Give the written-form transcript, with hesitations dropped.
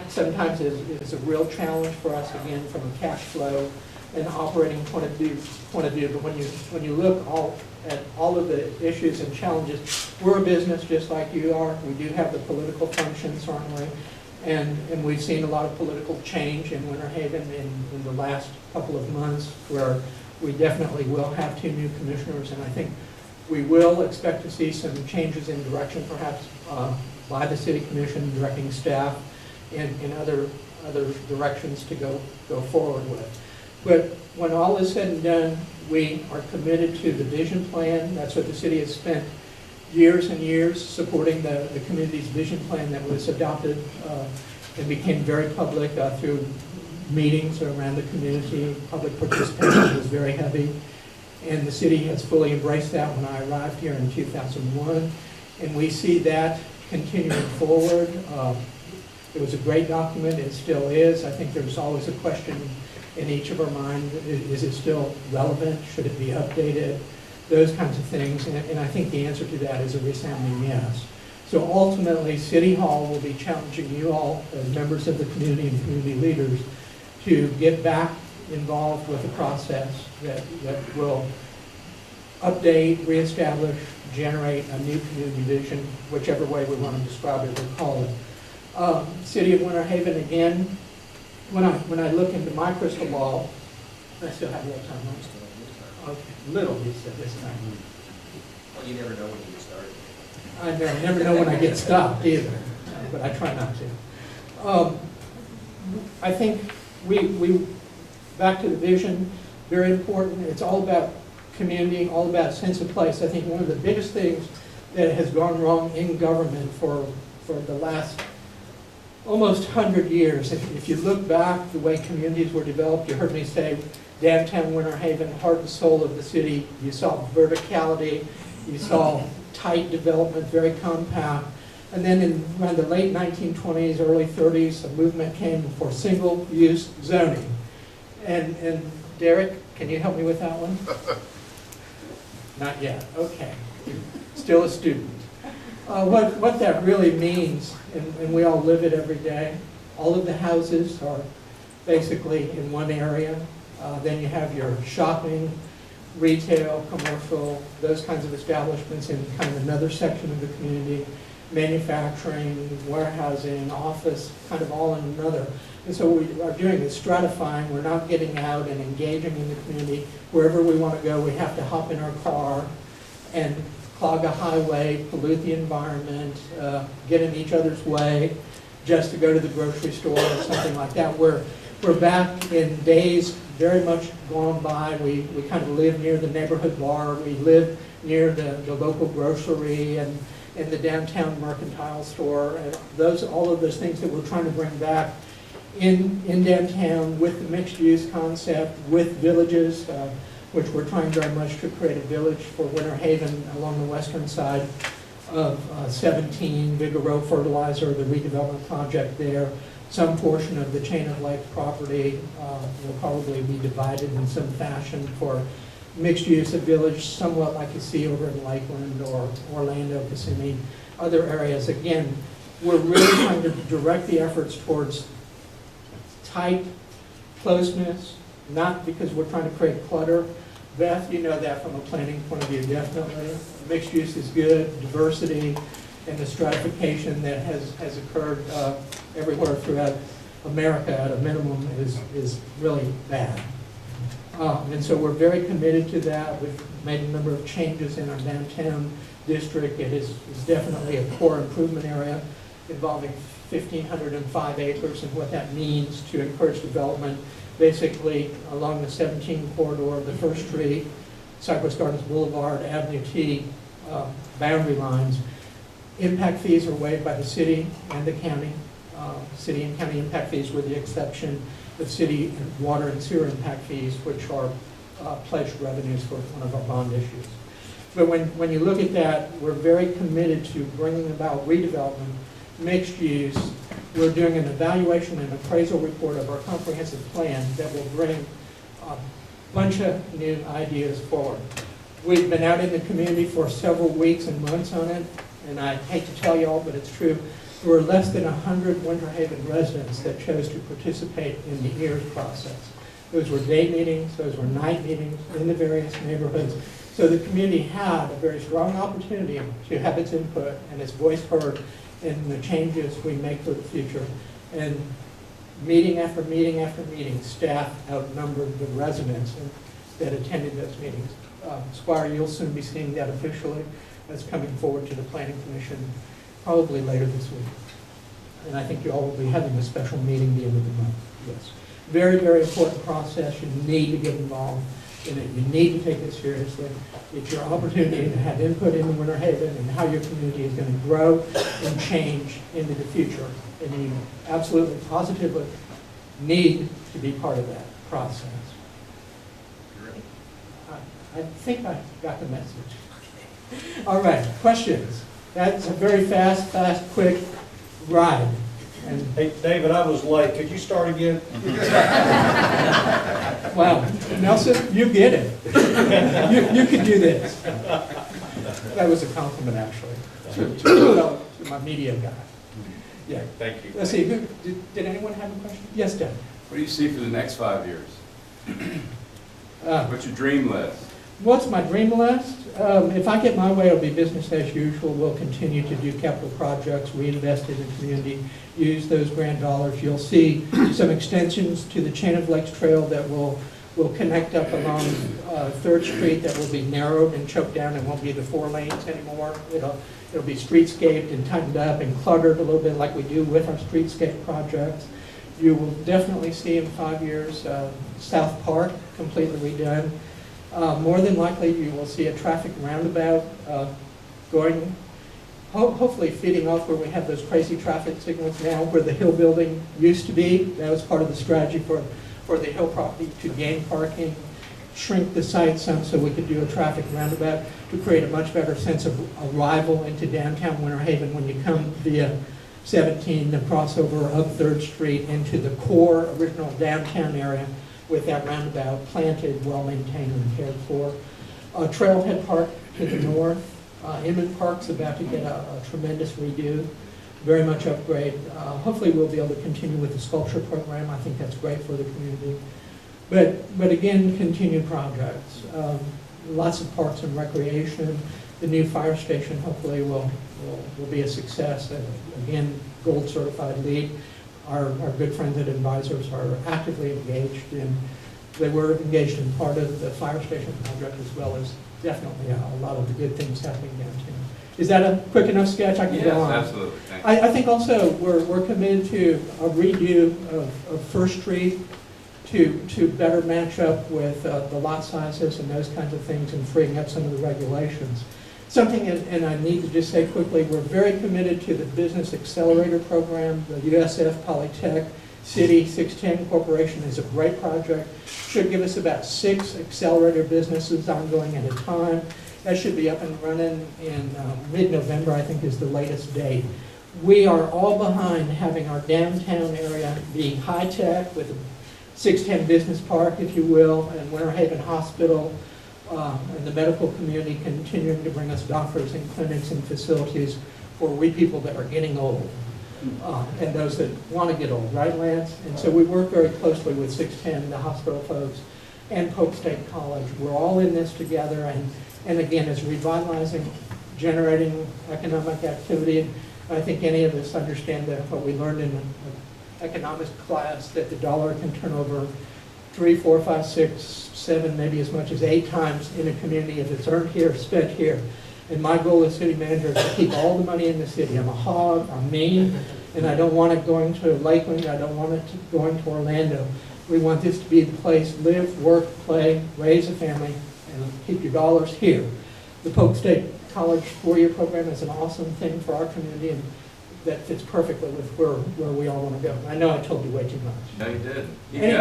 that sometimes is a real challenge for us, again, from a cash flow and operating point of view. But when you look at all of the issues and challenges, we're a business just like you are. We do have the political function, certainly, and we've seen a lot of political change in Winter Haven in the last couple of months, where we definitely will have 2 new commissioners, and I think we will expect to see some changes in direction, perhaps by the City Commission, directing staff in other directions to go forward with. But when all is said and done, we are committed to the vision plan. That's what the city has spent years and years supporting the community's vision plan that was adopted and became very public through meetings around the community. Public participation was very heavy, and the city has fully embraced that when I arrived here in 2001, and we see that continuing forward. It was a great document, it still is. I think there's always a question in each of our minds, is it still relevant? Should it be updated? Those kinds of things, and I think the answer to that is a resounding yes. So ultimately, City Hall will be challenging you all as members of the community and community leaders to get back involved with a process that will update, reestablish, generate a new community vision, whichever way we want to describe it or call it. City of Winter Haven, again, when I look into my crystal ball, I still have a little time left. Okay, little bit this time. Well, you never know when you get started. I never know when I get stopped either, but I try not to. I think we back to the vision, very important. It's all about community, all about sense of place. I think one of the biggest things that has gone wrong in government for the last almost 100 years, if you look back the way communities were developed, you heard me say downtown Winter Haven, heart and soul of the city, you saw verticality, you saw tight development, very compact. And then in around the late 1920s, early 30s, a movement came for single-use zoning. And Derek, can you help me with that one? Not yet, okay. Still a student. What that really means, and we all live it every day, all of the houses are basically in one area. Then you have your shopping, retail, commercial, those kinds of establishments in kind of another section of the community, manufacturing, warehousing, office, kind of all in another. And so we are doing is stratifying. We're not getting out and engaging in the community. Wherever we want to go, we have to hop in our car and clog a highway, pollute the environment, get in each other's way just to go to the grocery store or something like that. We're back in days very much gone by. We kind of live near the neighborhood bar. We live near the local grocery and the downtown mercantile store. And all of those things that we're trying to bring back in downtown with the mixed-use concept, with villages, which we're trying very much to create a village for Winter Haven along the western side of 17, Vigoro Fertilizer, the redevelopment project there. Some portion of the Chain of Lake property will probably be divided in some fashion for mixed use of village, somewhat like you see over in Lakeland or Orlando, Kissimmee, other areas. Again, we're really trying to direct the efforts towards tight closeness, not because we're trying to create clutter. Beth, you know that from a planning point of view, definitely. Mixed use is good, diversity, and the stratification that has occurred everywhere throughout America at a minimum is really bad. And so we're very committed to that. We've made a number of changes in our downtown district. It is definitely a core improvement area involving 1,505 acres, and what that means to encourage development basically along the 17 corridor of the First Street, Cypress Gardens Boulevard, Avenue T boundary lines. Impact fees are waived by the city and the county. City and county impact fees with the exception of city and water and sewer impact fees, which are pledged revenues for one of our bond issues. But when you look at that, we're very committed to bringing about redevelopment, mixed use. We're doing an evaluation and appraisal report of our comprehensive plan that will bring a bunch of new ideas forward. We've been out in the community for several weeks and months on it, and I hate to tell you all, but it's true. There were less than 100 Winter Haven residents that chose to participate in the EARS process. Those were day meetings, those were night meetings in the various neighborhoods. So the community had a very strong opportunity to have its input and its voice heard in the changes we make for the future. And meeting after meeting after meeting, staff outnumbered the residents that attended those meetings. Squire, you'll soon be seeing that officially. That's coming forward to the Planning Commission probably later this week. And I think you all will be having a special meeting the end of the month. Yes. Very, very important process. You need to get involved in it. You need to take it seriously. It's your opportunity to have input into Winter Haven and how your community is going to grow and change into the future. And you absolutely, positively need to be part of that process. I think I got the message. All right, questions? That's a very fast, quick ride. And Hey, David, I was late. Could you start again? wow, Nelson, you get it. You can do this. That was a compliment, actually, to my media guy. Yeah. Thank you. Let's see, did anyone have a question? Yes, Dan. What do you see for the next 5 years? What's your dream list? What's my dream list? If I get my way, it'll be business as usual. We'll continue to do capital projects, reinvest in the community, use those grant dollars. You'll see some extensions to the Chain of Lakes Trail that will connect up along 3rd Street that will be narrowed and choked down and won't be the 4 lanes anymore. It'll be streetscaped and tightened up and cluttered a little bit like we do with our streetscape projects. You will definitely see in 5 years South Park completely redone. More than likely, you will see a traffic roundabout going, hopefully feeding off where we have those crazy traffic signals now, where the Hill building used to be. That was part of the strategy for the Hill property to gain parking, shrink the site some so we could do a traffic roundabout to create a much better sense of arrival into downtown Winter Haven when you come via 17, the crossover up 3rd Street into the core original downtown area, with that roundabout planted, well-maintained and cared for. Trailhead Park to the north. Inman Park's about to get a tremendous redo, very much upgrade. Hopefully we'll be able to continue with the sculpture program. I think that's great for the community. But again, continued projects. Lots of parks and recreation. The new fire station hopefully will be a success. And again, gold certified LEED. Our good friends at Advisors are actively engaged in, they were engaged in part of the fire station project as well as definitely a lot of the good things happening downtown. Is that a quick enough sketch? I can go on. Yes, absolutely. Thank you. I think also we're committed to a redo of First Street to better match up with the lot sizes and those kinds of things and freeing up some of the regulations. Something, and I need to just say quickly, we're very committed to the Business Accelerator Program. The USF, Polytech, City, 610 Corporation is a great project. Should give us about 6 accelerator businesses ongoing at a time. That should be up and running in mid-November, I think is the latest date. We are all behind having our downtown area be high-tech with a 610 Business Park, if you will, and Winter Haven Hospital, and the medical community continuing to bring us doctors and clinics and facilities for we people that are getting old, and those that want to get old, right, Lance? And so we work very closely with 610, the hospital folks, and Polk State College. We're all in this together, and again, it's revitalizing, generating economic activity. And I think any of us understand that what we learned in economics class, that the dollar can turn over 3, 4, 5, 6, 7, maybe as much as 8 times in a community if it's earned here, spent here. And my goal as city manager is to keep all the money in the city. I'm a hog, I'm mean, and I don't want it going to Lakeland, I don't want it going to Orlando. We want this to be the place, live, work, play, raise a family, and keep your dollars here. The Polk State College 4-year program is an awesome thing for our community, and that fits perfectly with where we all want to go. I know I told you way too much. No, you didn't. Any-